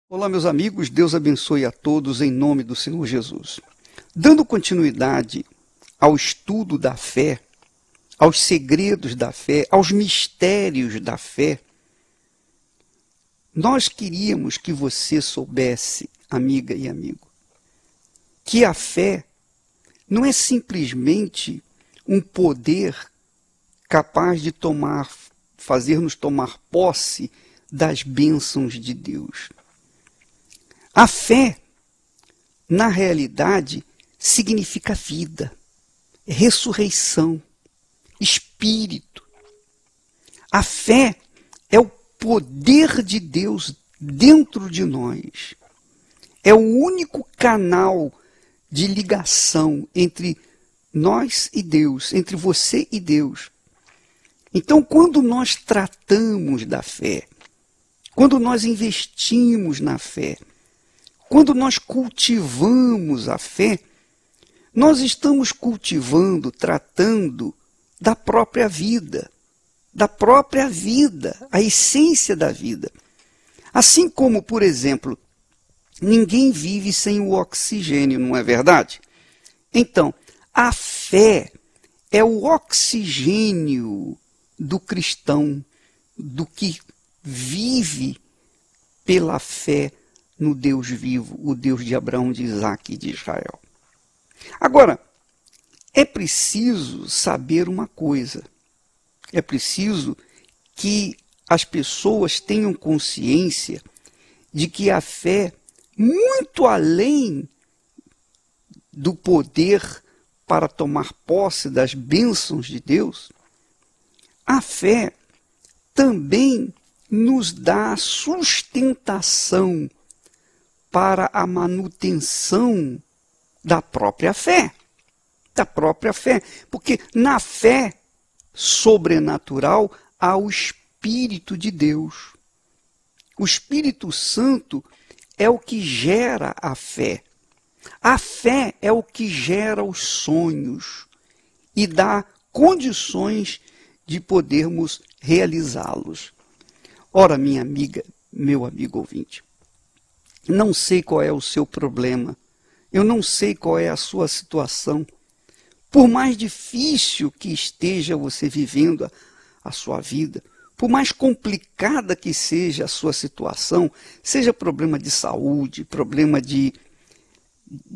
Olá, meus amigos, Deus abençoe a todos em nome do Senhor Jesus. Dando continuidade ao estudo da fé, aos segredos da fé, aos mistérios da fé, nós queríamos que você soubesse, amiga e amigo, que a fé não é simplesmente um poder capaz de fazer-nos tomar posse das bênçãos de Deus. A fé, na realidade, significa vida, ressurreição, espírito. A fé é o poder de Deus dentro de nós. É o único canal de ligação entre nós e Deus, entre você e Deus. Então, quando nós tratamos da fé, quando nós investimos na fé, quando nós cultivamos a fé, nós estamos cultivando, tratando da própria vida, a essência da vida. Assim como, por exemplo, ninguém vive sem o oxigênio, não é verdade? Então, a fé é o oxigênio do cristão, do que vive pela fé no Deus vivo, o Deus de Abraão, de Isaac e de Israel. Agora, é preciso saber uma coisa. É preciso que as pessoas tenham consciência de que a fé, muito além do poder para tomar posse das bênçãos de Deus, a fé também nos dá sustentação para a manutenção da própria fé. Porque na fé sobrenatural há o Espírito de Deus. O Espírito Santo é o que gera a fé. A fé é o que gera os sonhos e dá condições de podermos realizá-los. Ora, minha amiga, meu amigo ouvinte, não sei qual é o seu problema, eu não sei qual é a sua situação. Por mais difícil que esteja você vivendo a sua vida, por mais complicada que seja a sua situação, seja problema de saúde, problema de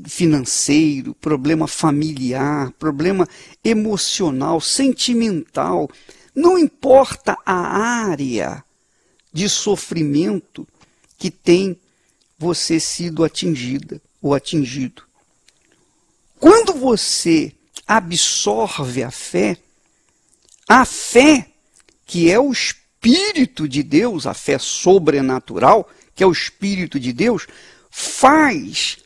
financeiro, problema familiar, problema emocional, sentimental, não importa a área de sofrimento que tem você sido atingida ou atingido. Quando você absorve a fé, que é o Espírito de Deus, a fé sobrenatural, que é o Espírito de Deus, faz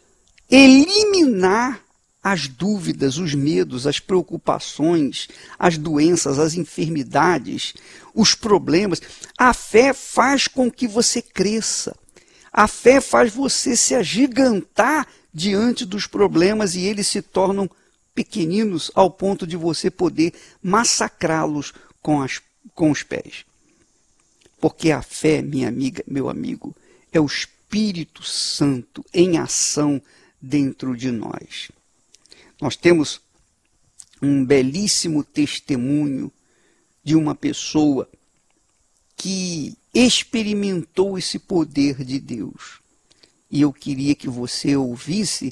eliminar as dúvidas, os medos, as preocupações, as doenças, as enfermidades, os problemas. A fé faz com que você cresça. A fé faz você se agigantar diante dos problemas e eles se tornam pequeninos ao ponto de você poder massacrá-los com os pés. Porque a fé, minha amiga, meu amigo, é o Espírito Santo em ação dentro de nós. Nós temos um belíssimo testemunho de uma pessoa que experimentou esse poder de Deus. E eu queria que você ouvisse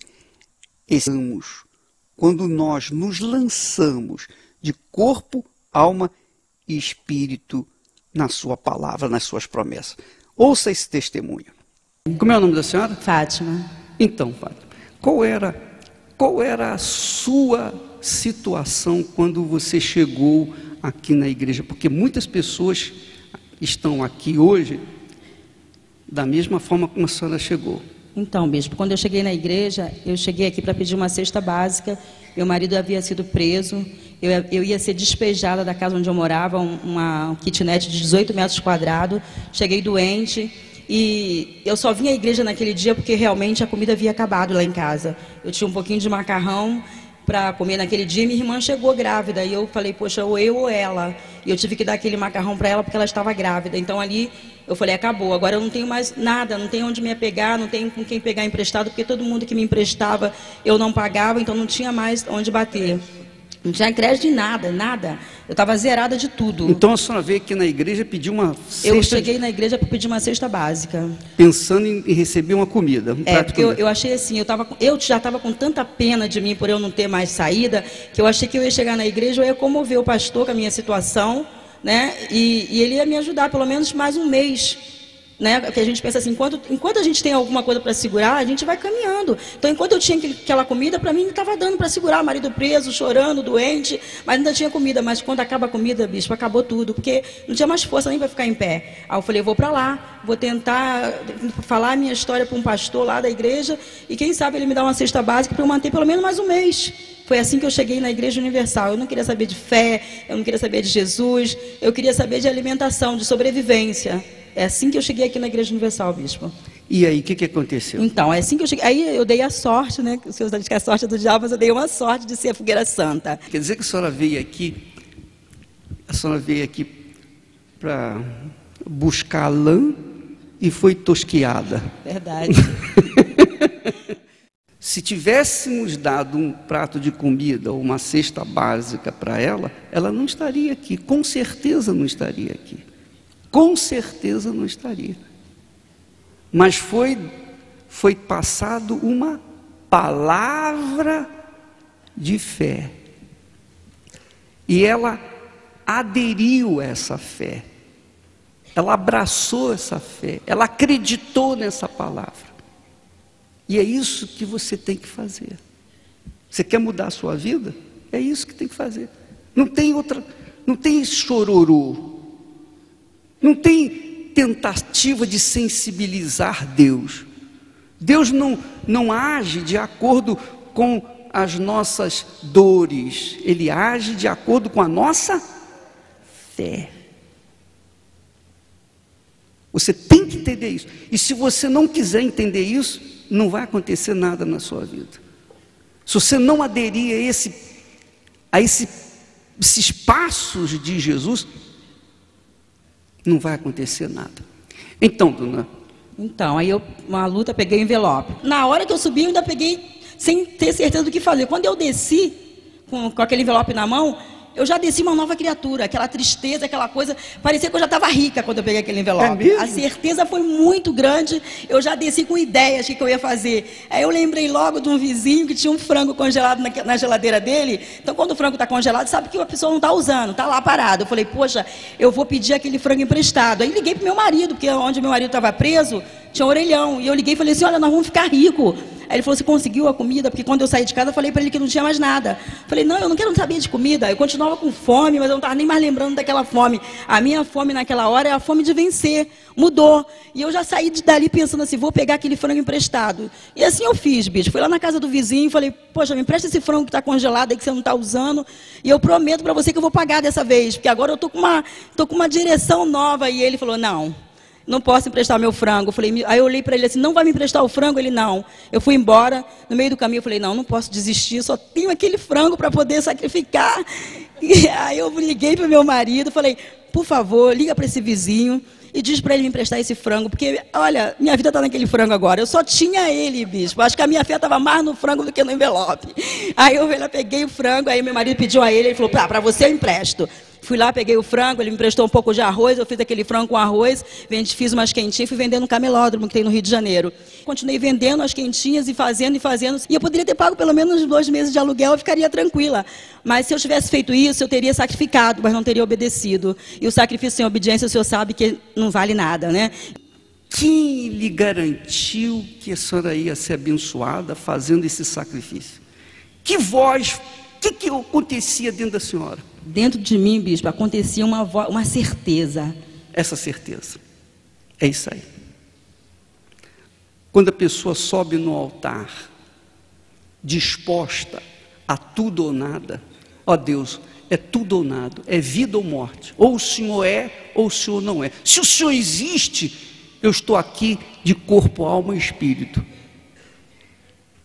quando nós nos lançamos de corpo, alma e espírito na sua palavra, nas suas promessas. Ouça esse testemunho. Como é o nome da senhora? Fátima. Então, Fátima, qual era a sua situação quando você chegou aqui na igreja? Porque muitas pessoas estão aqui hoje da mesma forma como a senhora chegou. Então, bispo, quando eu cheguei na igreja, eu cheguei aqui para pedir uma cesta básica. Meu marido havia sido preso. Eu ia ser despejada da casa onde eu morava, uma kitnet de 18 metros quadrados. Cheguei doente e eu só vim à igreja naquele dia porque realmente a comida havia acabado lá em casa. Eu tinha um pouquinho de macarrão para comer naquele dia e minha irmã chegou grávida. E eu falei, poxa, ou eu ou ela. E eu tive que dar aquele macarrão para ela porque ela estava grávida. Então ali eu falei, acabou, agora eu não tenho mais nada, não tenho onde me apegar, não tenho com quem pegar emprestado, porque todo mundo que me emprestava eu não pagava, então não tinha mais onde bater. Não tinha crédito em nada, nada. Eu estava zerada de tudo. Então a senhora veio aqui na igreja pedir uma cesta... Eu cheguei na igreja para pedir uma cesta básica. Pensando em receber uma comida, um prato de porque comida. eu achei assim, eu já estava com tanta pena de mim por eu não ter mais saída, que eu achei que eu ia chegar na igreja, eu ia comover o pastor com a minha situação, né? E ele ia me ajudar pelo menos mais um mês. Né? Porque a gente pensa assim, enquanto a gente tem alguma coisa para segurar, a gente vai caminhando. Então, enquanto eu tinha aquela comida, para mim estava dando para segurar, o marido preso, chorando, doente, mas ainda tinha comida. Mas quando acaba a comida, bispo, acabou tudo, porque não tinha mais força nem para ficar em pé. Aí eu falei, eu vou para lá, vou tentar falar a minha história para um pastor lá da igreja, e quem sabe ele me dá uma cesta básica para eu manter pelo menos mais um mês. Foi assim que eu cheguei na Igreja Universal. Eu não queria saber de fé, eu não queria saber de Jesus, eu queria saber de alimentação, de sobrevivência. É assim que eu cheguei aqui na Igreja Universal, bispo. E aí, o que aconteceu? Então, é assim que eu cheguei. Aí eu dei a sorte, né? O senhor diz que a sorte é do diabo, mas eu dei uma sorte de ser a fogueira santa. Quer dizer que a senhora veio aqui para buscar lã e foi tosquiada. Verdade. Se tivéssemos dado um prato de comida ou uma cesta básica para ela, ela não estaria aqui, com certeza não estaria aqui. Com certeza não estaria. Mas foi passado uma palavra de fé. E ela aderiu a essa fé. Ela abraçou essa fé. Ela acreditou nessa palavra. E é isso que você tem que fazer. Você quer mudar a sua vida? É isso que tem que fazer. Não tem chororô. Não tem tentativa de sensibilizar Deus. Deus não age de acordo com as nossas dores. Ele age de acordo com a nossa fé. Você tem que entender isso. E se você não quiser entender isso, não vai acontecer nada na sua vida. Se você não aderir a esses passos de Jesus, não vai acontecer nada. Então, dona... Então, aí uma luta, peguei o envelope. Na hora que eu subi, eu ainda peguei sem ter certeza do que fazer. Quando eu desci, com aquele envelope na mão, eu já desci uma nova criatura. Aquela tristeza, aquela coisa, parecia que eu já estava rica quando eu peguei aquele envelope. É mesmo? A certeza foi muito grande, eu já desci com ideias do que eu ia fazer. Aí eu lembrei logo de um vizinho que tinha um frango congelado na geladeira dele. Então, quando o frango está congelado, sabe que a pessoa não está usando, está lá parado. Eu falei, poxa, eu vou pedir aquele frango emprestado. Aí liguei para o meu marido, porque onde meu marido estava preso, tinha um orelhão. E eu liguei e falei assim, olha, nós vamos ficar ricos. Aí ele falou, você conseguiu a comida? Porque quando eu saí de casa, eu falei para ele que não tinha mais nada. Falei, não, eu não quero saber de comida. Eu continuava com fome, mas eu não estava nem mais lembrando daquela fome. A minha fome naquela hora é a fome de vencer. Mudou. E eu já saí dali pensando assim, vou pegar aquele frango emprestado. E assim eu fiz, bicho. Fui lá na casa do vizinho e falei, poxa, me empresta esse frango que está congelado aí, que você não está usando. E eu prometo para você que eu vou pagar dessa vez. Porque agora eu estou com uma direção nova. E ele falou, não posso emprestar meu frango. Aí eu olhei para ele assim, não vai me emprestar o frango? Ele, não. Eu fui embora, no meio do caminho eu falei, não posso desistir, só tenho aquele frango para poder sacrificar. E aí eu liguei para o meu marido, falei, por favor, liga para esse vizinho e diz para ele me emprestar esse frango, porque, olha, minha vida está naquele frango agora. Eu só tinha ele, bispo. Acho que a minha fé estava mais no frango do que no envelope. Aí eu peguei o frango, aí meu marido pediu a ele falou, para você eu empresto. Fui lá, peguei o frango, ele me emprestou um pouco de arroz, eu fiz aquele frango com arroz, fiz umas quentinhas, fui vendendo no camelódromo que tem no Rio de Janeiro. Continuei vendendo as quentinhas e fazendo, e eu poderia ter pago pelo menos 2 meses de aluguel, eu ficaria tranquila. Mas se eu tivesse feito isso, eu teria sacrificado, mas não teria obedecido. E o sacrifício sem obediência, o senhor sabe que não vale nada, né? Quem lhe garantiu que a senhora ia ser abençoada fazendo esse sacrifício? Que voz, o que acontecia dentro da senhora? Dentro de mim, bispo, acontecia uma certeza. Essa certeza. É isso aí. Quando a pessoa sobe no altar, disposta a tudo ou nada, ó Deus, é tudo ou nada, é vida ou morte. Ou o Senhor é, ou o Senhor não é. Se o Senhor existe, eu estou aqui de corpo, alma e espírito.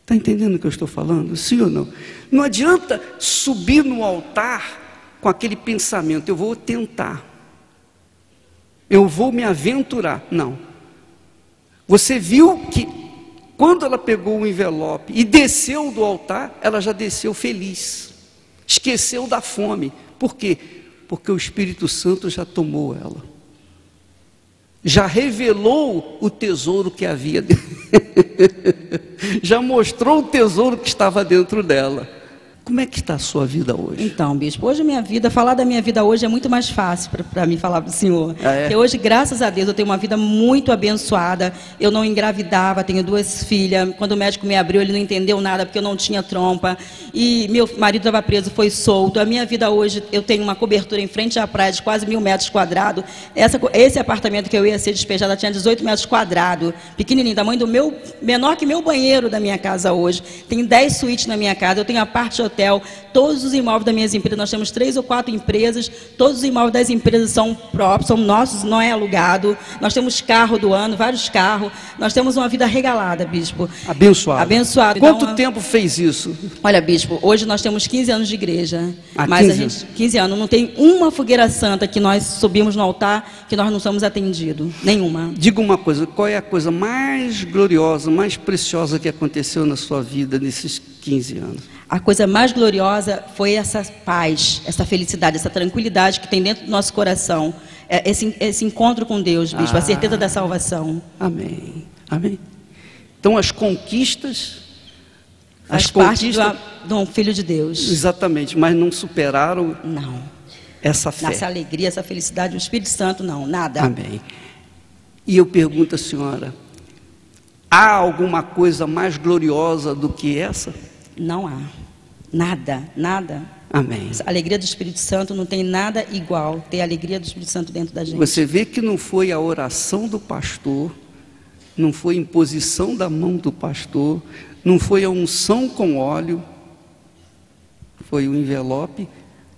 Está entendendo o que eu estou falando? Sim ou não? Não adianta subir no altar com aquele pensamento, eu vou tentar, eu vou me aventurar. Não. Você viu que quando ela pegou o envelope e desceu do altar, ela já desceu feliz, esqueceu da fome. Por quê? Porque o Espírito Santo já tomou ela, já revelou o tesouro que havia dentro, já mostrou o tesouro que estava dentro dela. Como é que está a sua vida hoje? Então, bispo, hoje minha vida, falar da minha vida hoje é muito mais fácil para mim falar para o senhor. Porque hoje, graças a Deus, eu tenho uma vida muito abençoada. Eu não engravidava, tenho 2 filhas. Quando o médico me abriu, ele não entendeu nada, porque eu não tinha trompa. E meu marido estava preso, foi solto. A minha vida hoje, eu tenho uma cobertura em frente à praia de quase 1.000 metros quadrados. Esse apartamento que eu ia ser despejada tinha 18 metros quadrados. Pequenininho, tamanho do meu, menor que meu banheiro da minha casa hoje. Tem 10 suítes na minha casa. Eu tenho a parte hotel. Todos os imóveis das minhas empresas, nós temos 3 ou 4 empresas, todos os imóveis das empresas são próprios, são nossos, não é alugado. Nós temos carro do ano, vários carros. Nós temos uma vida regalada, bispo. Abençoado. Abençoado. Quanto então, tempo fez isso? Olha, bispo, hoje nós temos 15 anos de igreja. Mas 15 a gente, 15 anos, não tem uma fogueira santa que nós subimos no altar que nós não somos atendidos. Nenhuma. Diga uma coisa, qual é a coisa mais gloriosa, mais preciosa que aconteceu na sua vida nesses 15 anos? A coisa mais gloriosa foi essa paz, essa felicidade, essa tranquilidade que tem dentro do nosso coração. Esse encontro com Deus, bispo, a certeza da salvação. Amém. Amém. Então as conquistas... Faz parte de um filho de Deus. Exatamente, mas não superaram... Não. Essa fé. Essa alegria, essa felicidade, o Espírito Santo, não, nada. Amém. E eu pergunto à senhora, há alguma coisa mais gloriosa do que essa? Não há. Nada, nada. Amém. A alegria do Espírito Santo não tem nada igual. Ter a alegria do Espírito Santo dentro da gente. Você vê que não foi a oração do pastor, não foi a imposição da mão do pastor, não foi a unção com óleo, foi o envelope,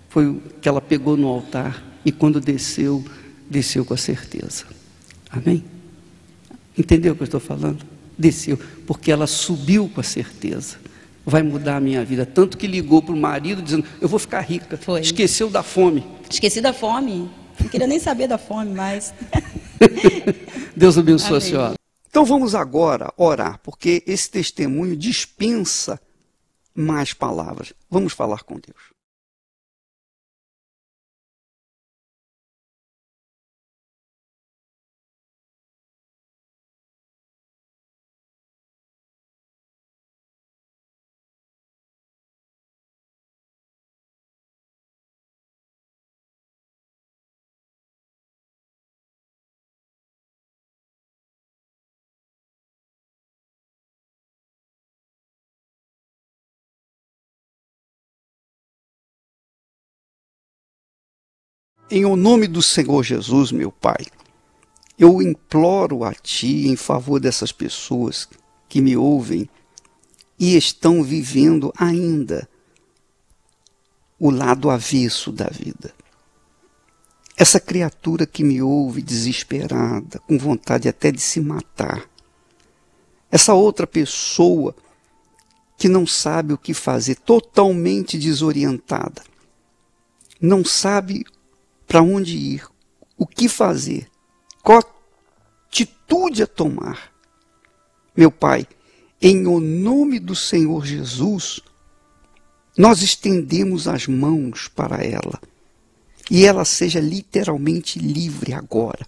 foi o que ela pegou no altar e quando desceu, desceu com a certeza. Amém? Entendeu o que eu estou falando? Desceu, porque ela subiu com a certeza. Vai mudar a minha vida. Tanto que ligou para o marido dizendo, eu vou ficar rica. Foi. Esqueceu da fome. Esqueci da fome. Não queria nem saber da fome mais. Deus abençoe a Amém. senhora. Então vamos agora orar, porque esse testemunho dispensa mais palavras. Vamos falar com Deus. Em o nome do Senhor Jesus, meu Pai, eu imploro a Ti em favor dessas pessoas que me ouvem e estão vivendo ainda o lado avesso da vida. Essa criatura que me ouve desesperada, com vontade até de se matar. Essa outra pessoa que não sabe o que fazer, totalmente desorientada. Não sabe para onde ir, o que fazer, qual atitude a tomar. Meu Pai, em o nome do Senhor Jesus, nós estendemos as mãos para ela e ela seja literalmente livre agora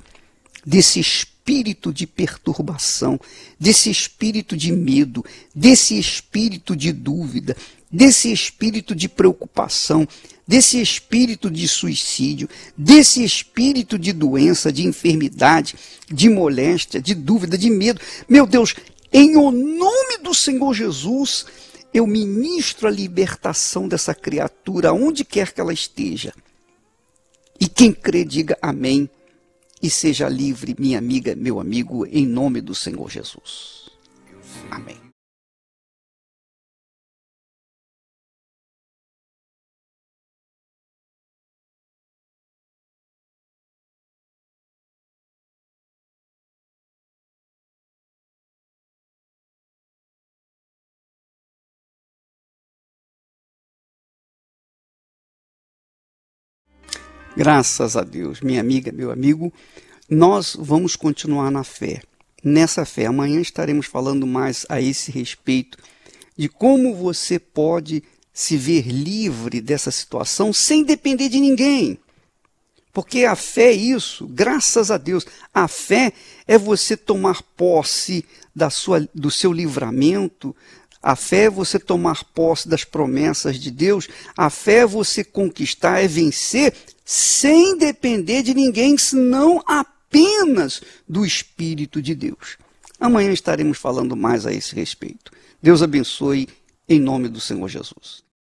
desse espírito de perturbação, desse espírito de medo, desse espírito de dúvida, desse espírito de preocupação, desse espírito de suicídio, desse espírito de doença, de enfermidade, de moléstia, de dúvida, de medo. Meu Deus, em o nome do Senhor Jesus, eu ministro a libertação dessa criatura, onde quer que ela esteja. E quem crê, diga amém. E seja livre, minha amiga, meu amigo, em nome do Senhor Jesus. Amém. Graças a Deus, minha amiga, meu amigo, nós vamos continuar na fé. Nessa fé, amanhã estaremos falando mais a esse respeito de como você pode se ver livre dessa situação sem depender de ninguém. Porque a fé é isso, graças a Deus. A fé é você tomar posse do seu livramento. A fé é você tomar posse das promessas de Deus. A fé é você conquistar, é vencer sem depender de ninguém, senão apenas do Espírito de Deus. Amanhã estaremos falando mais a esse respeito. Deus abençoe em nome do Senhor Jesus.